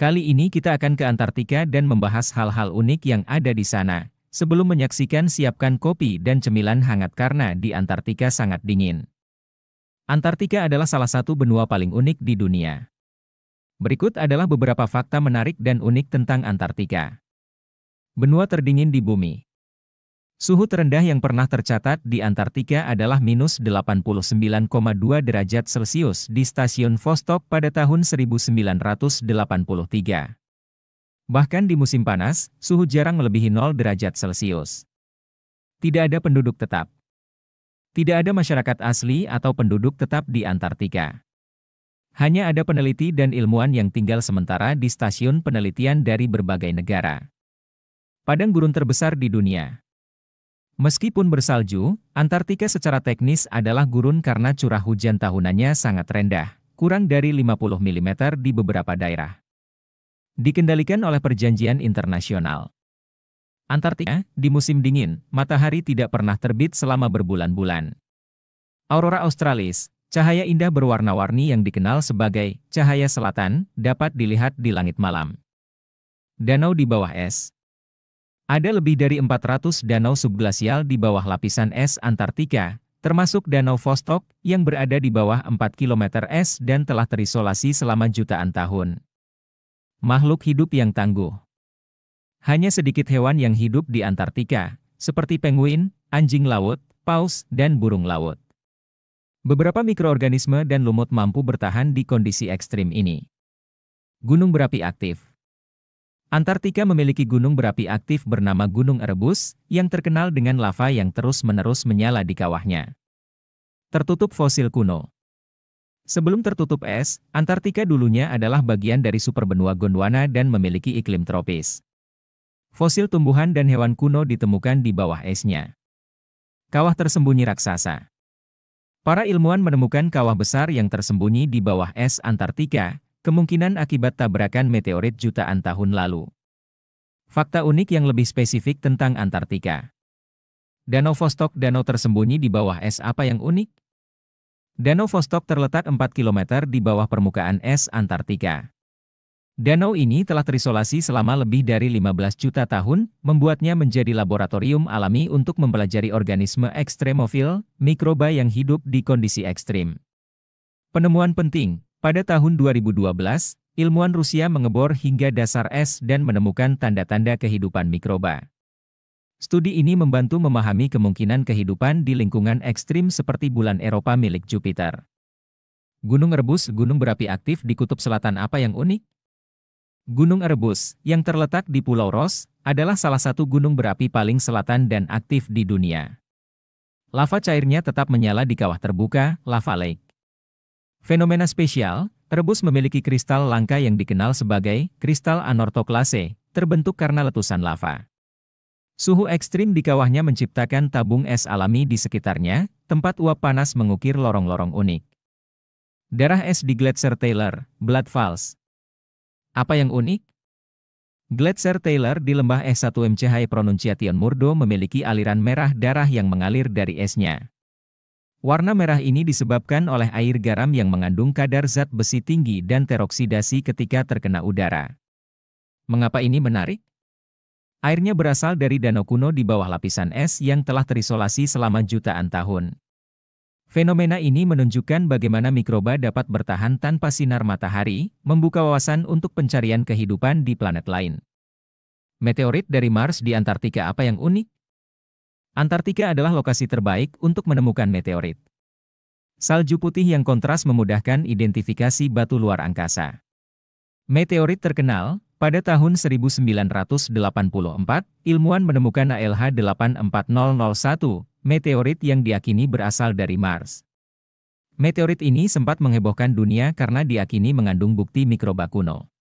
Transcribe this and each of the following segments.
Kali ini kita akan ke Antartika dan membahas hal-hal unik yang ada di sana. Sebelum menyaksikan, siapkan kopi dan cemilan hangat karena di Antartika sangat dingin. Antartika adalah salah satu benua paling unik di dunia. Berikut adalah beberapa fakta menarik dan unik tentang Antartika. Benua terdingin di bumi. Suhu terendah yang pernah tercatat di Antartika adalah minus 89,2 derajat Celcius di stasiun Vostok pada tahun 1983. Bahkan di musim panas, suhu jarang melebihi 0 derajat Celcius. Tidak ada penduduk tetap. Tidak ada masyarakat asli atau penduduk tetap di Antartika. Hanya ada peneliti dan ilmuwan yang tinggal sementara di stasiun penelitian dari berbagai negara. Padang gurun terbesar di dunia. Meskipun bersalju, Antartika secara teknis adalah gurun karena curah hujan tahunannya sangat rendah, kurang dari 50 mm di beberapa daerah. Dikendalikan oleh perjanjian internasional. Antartika, di musim dingin, matahari tidak pernah terbit selama berbulan-bulan. Aurora australis, cahaya indah berwarna-warni yang dikenal sebagai cahaya selatan, dapat dilihat di langit malam. Danau di bawah es. Ada lebih dari 400 danau subglasial di bawah lapisan es Antartika, termasuk Danau Vostok yang berada di bawah 4 km es dan telah terisolasi selama jutaan tahun. Makhluk hidup yang tangguh. Hanya sedikit hewan yang hidup di Antartika, seperti penguin, anjing laut, paus, dan burung laut. Beberapa mikroorganisme dan lumut mampu bertahan di kondisi ekstrim ini. Gunung berapi aktif. Antartika memiliki gunung berapi aktif bernama Gunung Erebus, yang terkenal dengan lava yang terus-menerus menyala di kawahnya. Tertutup fosil kuno. Sebelum tertutup es, Antartika dulunya adalah bagian dari superbenua Gondwana dan memiliki iklim tropis. Fosil tumbuhan dan hewan kuno ditemukan di bawah esnya. Kawah tersembunyi raksasa. Para ilmuwan menemukan kawah besar yang tersembunyi di bawah es Antartika, kemungkinan akibat tabrakan meteorit jutaan tahun lalu. Fakta unik yang lebih spesifik tentang Antartika. Danau Vostok, danau tersembunyi di bawah es. Apa yang unik? Danau Vostok terletak 4 km di bawah permukaan es Antartika. Danau ini telah terisolasi selama lebih dari 15 juta tahun, membuatnya menjadi laboratorium alami untuk mempelajari organisme ekstremofil, mikroba yang hidup di kondisi ekstrim. Penemuan penting. Pada tahun 2012, ilmuwan Rusia mengebor hingga dasar es dan menemukan tanda-tanda kehidupan mikroba. Studi ini membantu memahami kemungkinan kehidupan di lingkungan ekstrim seperti bulan Eropa milik Jupiter. Gunung Erebus, gunung berapi aktif di kutub selatan. Apa yang unik? Gunung Erebus, yang terletak di Pulau Ross, adalah salah satu gunung berapi paling selatan dan aktif di dunia. Lava cairnya tetap menyala di kawah terbuka, lava lake. Fenomena spesial, Erebus memiliki kristal langka yang dikenal sebagai kristal anortoklase, terbentuk karena letusan lava. Suhu ekstrim di kawahnya menciptakan tabung es alami di sekitarnya, tempat uap panas mengukir lorong-lorong unik. Darah es di Gletser Taylor, Blood Falls. Apa yang unik? Gletser Taylor di lembah es 1 MCH Pronunciation Murdo memiliki aliran merah darah yang mengalir dari esnya. Warna merah ini disebabkan oleh air garam yang mengandung kadar zat besi tinggi dan teroksidasi ketika terkena udara. Mengapa ini menarik? Airnya berasal dari danau kuno di bawah lapisan es yang telah terisolasi selama jutaan tahun. Fenomena ini menunjukkan bagaimana mikroba dapat bertahan tanpa sinar matahari, membuka wawasan untuk pencarian kehidupan di planet lain. Meteorit dari Mars di Antartika. Apa yang unik? Antartika adalah lokasi terbaik untuk menemukan meteorit. Salju putih yang kontras memudahkan identifikasi batu luar angkasa. Meteorit terkenal, pada tahun 1984, ilmuwan menemukan ALH 84001, meteorit yang diakini berasal dari Mars. Meteorit ini sempat menghebohkan dunia karena diakini mengandung bukti mikroba kuno.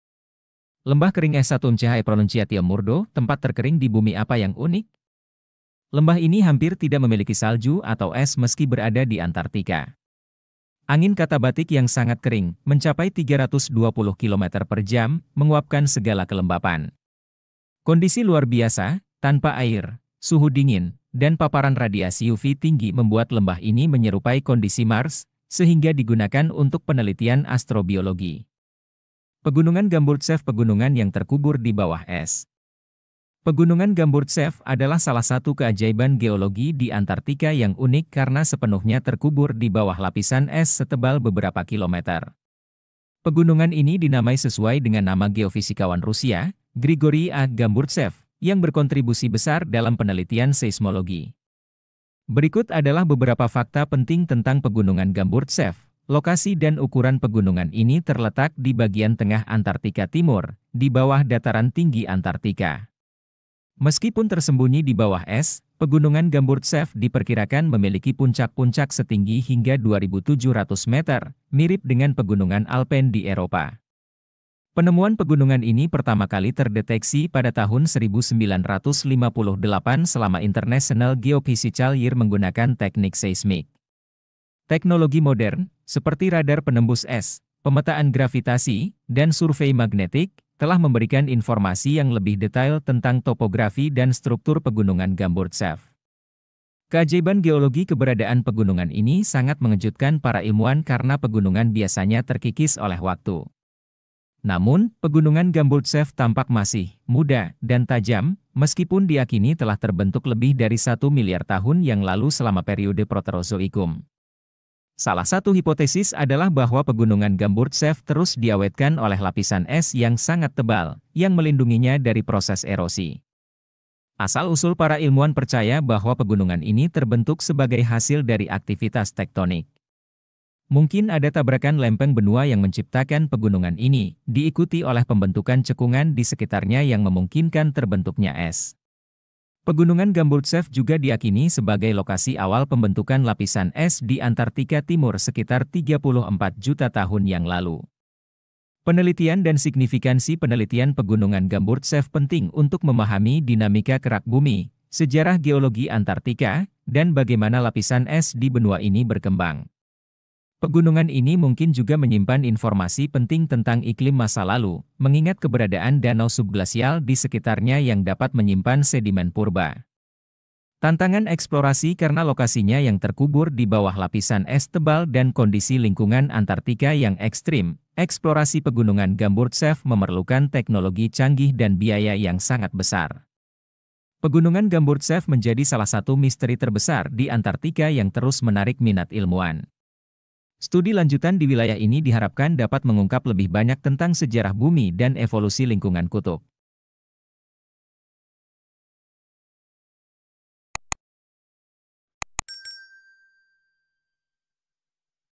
Lembah kering es 1 MCH Pronunciation Murdo, tempat terkering di bumi. Apa yang unik? Lembah ini hampir tidak memiliki salju atau es meski berada di Antartika. Angin katabatik yang sangat kering, mencapai 320 km per jam, menguapkan segala kelembapan. Kondisi luar biasa, tanpa air, suhu dingin, dan paparan radiasi UV tinggi membuat lembah ini menyerupai kondisi Mars, sehingga digunakan untuk penelitian astrobiologi. Pegunungan Gamburtsev, pegunungan yang terkubur di bawah es. Pegunungan Gamburtsev adalah salah satu keajaiban geologi di Antartika yang unik karena sepenuhnya terkubur di bawah lapisan es setebal beberapa kilometer. Pegunungan ini dinamai sesuai dengan nama geofisikawan Rusia, Grigori A. Gamburtsev, yang berkontribusi besar dalam penelitian seismologi. Berikut adalah beberapa fakta penting tentang Pegunungan Gamburtsev. Lokasi dan ukuran pegunungan ini terletak di bagian tengah Antartika Timur, di bawah dataran tinggi Antartika. Meskipun tersembunyi di bawah es, Pegunungan Gamburtsev diperkirakan memiliki puncak-puncak setinggi hingga 2.700 meter, mirip dengan pegunungan Alpen di Eropa. Penemuan pegunungan ini pertama kali terdeteksi pada tahun 1958 selama International Geophysical Year menggunakan teknik seismik. Teknologi modern, seperti radar penembus es, pemetaan gravitasi, dan survei magnetik, telah memberikan informasi yang lebih detail tentang topografi dan struktur Pegunungan Gamburtsev. Keajaiban geologi keberadaan pegunungan ini sangat mengejutkan para ilmuwan karena pegunungan biasanya terkikis oleh waktu. Namun, Pegunungan Gamburtsev tampak masih muda dan tajam, meskipun diyakini telah terbentuk lebih dari 1 miliar tahun yang lalu selama periode Proterozoikum. Salah satu hipotesis adalah bahwa Pegunungan Gamburtsev terus diawetkan oleh lapisan es yang sangat tebal, yang melindunginya dari proses erosi. Asal-usul para ilmuwan percaya bahwa pegunungan ini terbentuk sebagai hasil dari aktivitas tektonik. Mungkin ada tabrakan lempeng benua yang menciptakan pegunungan ini, diikuti oleh pembentukan cekungan di sekitarnya yang memungkinkan terbentuknya es. Pegunungan Gamburtsev juga diyakini sebagai lokasi awal pembentukan lapisan es di Antartika Timur sekitar 34 juta tahun yang lalu. Penelitian dan signifikansi penelitian Pegunungan Gamburtsev penting untuk memahami dinamika kerak bumi, sejarah geologi Antartika, dan bagaimana lapisan es di benua ini berkembang. Pegunungan ini mungkin juga menyimpan informasi penting tentang iklim masa lalu, mengingat keberadaan danau subglasial di sekitarnya yang dapat menyimpan sedimen purba. Tantangan eksplorasi karena lokasinya yang terkubur di bawah lapisan es tebal dan kondisi lingkungan Antartika yang ekstrim, eksplorasi Pegunungan Gamburtsev memerlukan teknologi canggih dan biaya yang sangat besar. Pegunungan Gamburtsev menjadi salah satu misteri terbesar di Antartika yang terus menarik minat ilmuwan. Studi lanjutan di wilayah ini diharapkan dapat mengungkap lebih banyak tentang sejarah bumi dan evolusi lingkungan kutub.